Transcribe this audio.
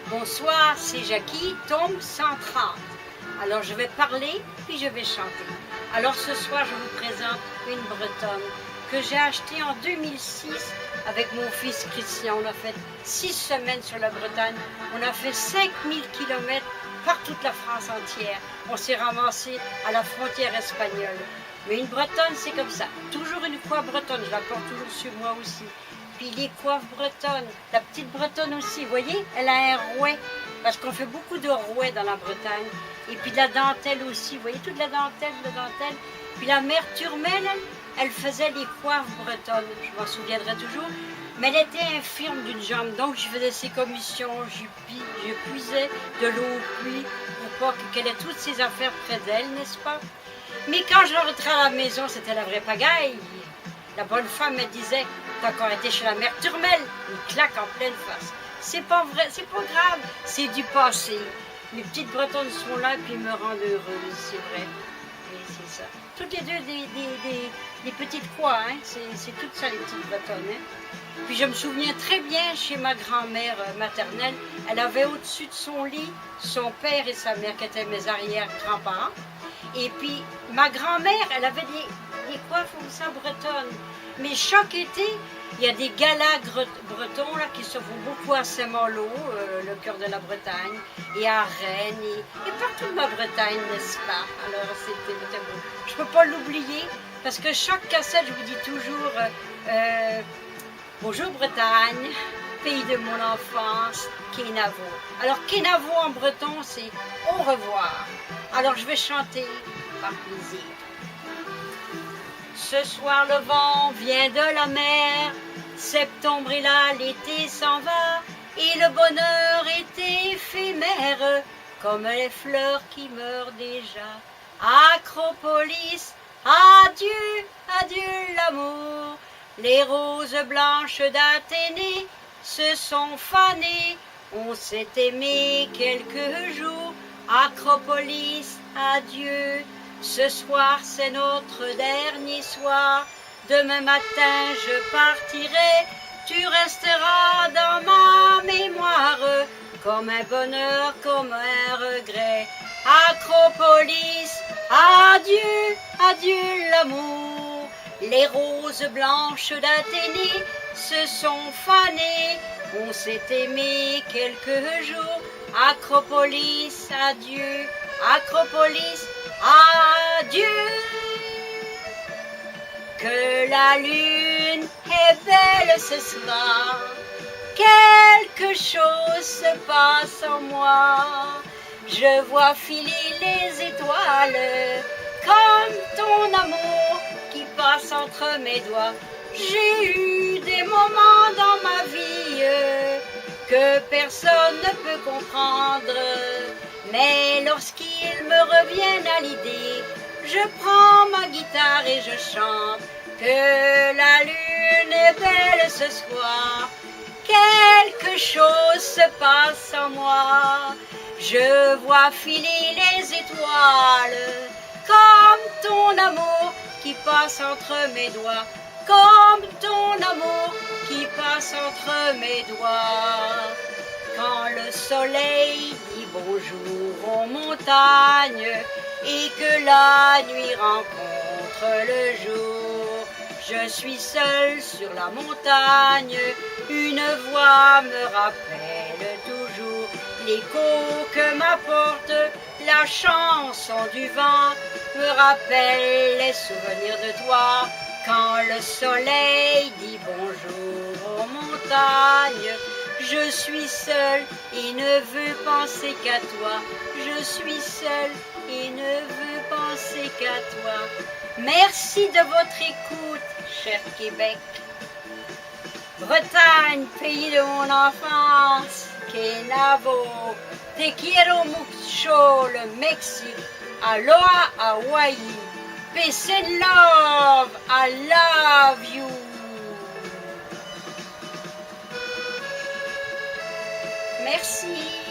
Bonsoir, c'est Jackie, tombe 130. Alors je vais parler, puis je vais chanter. Alors ce soir, je vous présente une Bretonne que j'ai achetée en 2006 avec mon fils Christian. On a fait 6 semaines sur la Bretagne. On a fait 5000 km par toute la France entière. On s'est ramassé à la frontière espagnole. Mais une Bretonne, c'est comme ça. Toujours une coiffe bretonne, je la porte toujours sur moi aussi. Puis les coiffes bretonnes, la petite bretonne aussi, vous voyez, elle a un rouet, parce qu'on fait beaucoup de rouets dans la Bretagne. Et puis de la dentelle aussi, vous voyez, toute la dentelle. Puis la mère Turmel, elle faisait les coiffes bretonnes, je m'en souviendrai toujours. Mais elle était infirme d'une jambe, donc je faisais ses commissions, je puisais de l'eau au puits pour pas qu'elle ait toutes ses affaires près d'elle, n'est-ce pas? Mais quand je rentrais à la maison, c'était la vraie pagaille. La bonne femme me disait, t'as encore été chez la mère Turmel, une claque en pleine face. C'est pas vrai, c'est pas grave, c'est du passé. Les petites bretonnes sont là et puis me rendent heureuse, c'est vrai. Oui, c'est ça. Toutes les deux des petites quoi, hein? C'est tout ça les petites bretonnes. Hein? Puis je me souviens très bien chez ma grand-mère maternelle, elle avait au-dessus de son lit son père et sa mère qui étaient mes arrière-grands-parents. Et puis ma grand-mère, elle avait des coiffes comme ça bretonnes. Mais chaque été, il y a des galas bretons là, qui se font beaucoup à Saint-Malo, le cœur de la Bretagne, et à Rennes, et partout de ma Bretagne, n'est-ce pas? Alors c'était beau. Je ne peux pas l'oublier, parce que chaque cassette, je vous dis toujours bonjour Bretagne, pays de mon enfance, Kenavo. Alors Kenavo en breton, c'est au revoir. Alors je vais chanter par plaisir. Ce soir le vent vient de la mer, septembre est là, l'été s'en va, et le bonheur est éphémère, comme les fleurs qui meurent déjà. Acropolis, adieu, adieu l'amour, les roses blanches d'Athénée se sont fanées, on s'est aimé quelques jours, Acropolis, adieu. Ce soir c'est notre dernier soir, demain matin je partirai, tu resteras dans ma mémoire, comme un bonheur, comme un regret. Acropolis, adieu, adieu l'amour, les roses blanches d'Athénée se sont fanées, on s'est aimé quelques jours, Acropolis, adieu, Acropolis, adieu. Que la lune est belle ce soir, quelque chose se passe en moi, je vois filer les étoiles, comme ton amour qui passe entre mes doigts. J'ai eu des moments dans ma vie que personne ne peut comprendre, mais lorsqu'ils me reviennent à l'idée, je prends ma guitare et je chante. Que la lune est belle ce soir, quelque chose se passe en moi, je vois filer les étoiles, comme ton amour qui passe entre mes doigts, comme ton amour qui passe entre mes doigts. Quand le soleil dit bonjour aux montagnes et que la nuit rencontre le jour, je suis seule sur la montagne, une voix me rappelle toujours l'écho que m'apporte la chanson du vent, me rappelle les souvenirs de toi. Quand le soleil dit bonjour aux montagnes, je suis seule et ne veux penser qu'à toi. Je suis seule et ne veux penser qu'à toi. Merci de votre écoute, cher Québec. Bretagne, pays de mon enfance, Kenavo, te quiero mucho, le Mexique, aloha Hawaii, peace and love, I love you. Merci.